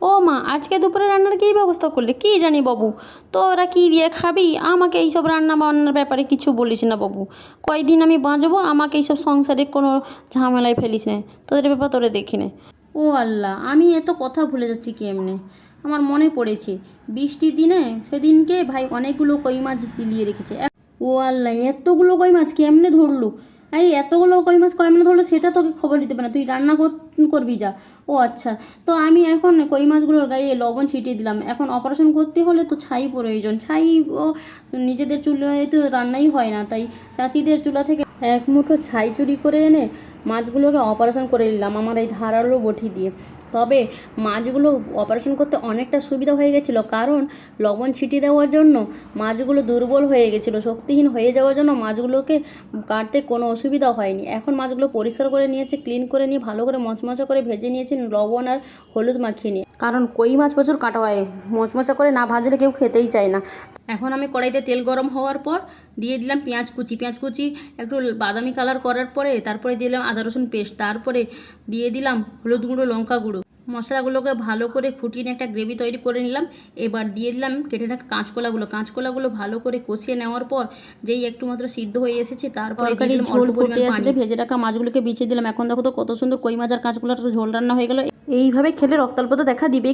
ও মা, আজকে দুপুরে রান্নার কী ব্যবস্থা করলে? কী জানি বাবু, তো ওরা কী দিয়ে খাবি? আমাকে এইসব রান্না বান্নার ব্যাপারে কিছু বলিস না বাবু। কয়দিন আমি বাঁচবো, আমাকে এইসব সংসারে কোনো ঝামেলায় ফেলিস না। তোদের ব্যাপার তোরে দেখি না। ও আল্লাহ, আমি এত কথা ভুলে যাচ্ছি কেমনে। আমার মনে পড়েছে বৃষ্টির দিনে সেদিনকে ভাই অনেকগুলো কই মাছ গিলিয়ে রেখেছে। ও আল্লাহ, এতগুলো কই মাছ কেমনে ধরলু? এই এতগুলো কই মাছ কেমনে ধরলো সেটা তোকে খবর দিতে পারে না, তুই রান্না করবি যা। ও আচ্ছা, তো আমি এখন কই মাছগুলোর গায়ে লবণ ছিটিয়ে দিলাম। এখন অপারেশন করতে হলে তো ছাই প্রয়োজন। ছাই ও নিজেদের চুলায় তো রান্নাই হয় না, তাই চাচিদের চুলা থেকে এক মুঠো ছাই চুরি করে এনে মাছগুলোকে অপারেশন করে নিলাম আমার এই ধারালো বটি দিয়ে। তবে মাছগুলো অপারেশন করতে অনেকটা সুবিধা হয়ে গেছিলো, কারণ লবণ ছিটিয়ে দেওয়ার জন্য মাছগুলো দুর্বল হয়ে গেছিলো, শক্তিহীন হয়ে যাওয়ার জন্য মাছগুলোকে কাটতে কোনো অসুবিধা হয়নি। এখন মাছগুলো পরিষ্কার করে নিয়েছে, ক্লিন করে নিয়ে ভালো করে মচমচা করে ভেজে নিয়েছি লবণ আর হলুদ মাখিয়ে নিয়ে, কারণ কই মাছ প্রচুর কাটা হয়, মচমচা করে না ভাজলে কেউ খেতেই চায় না। এখন আমি কড়াইতে তেল গরম হওয়ার পর দিয়ে দিলাম পেঁয়াজ কুচি একটু বাদামি কালার করার পরে তারপরে দিয়ে দিলাম আদা রসুন পেস্ট, তারপরে দিয়ে দিলাম হলুদ গুঁড়ো, লঙ্কা গুঁড়ো। মশলাগুলোকে ভালো করে ফুটিয়ে একটা গ্রেভি তৈরি করে নিলাম। এবার দিয়ে দিলাম কেটে রাখা কাঁচকলাগুলো ভালো করে কষিয়ে নেওয়ার পর যেই একটু মাত্র সিদ্ধ হয়ে এসেছে তারপরে ঝোল ফুটে আসলে ভেজে রাখা মাছগুলোকে বিছিয়ে দিলাম। এখন দেখো তো কত সুন্দর কই মাছ আর কাঁচকলার ঝোল রান্না হয়ে গেল। এইভাবে খেলে রক্তাল্পতা দেখা দিবে।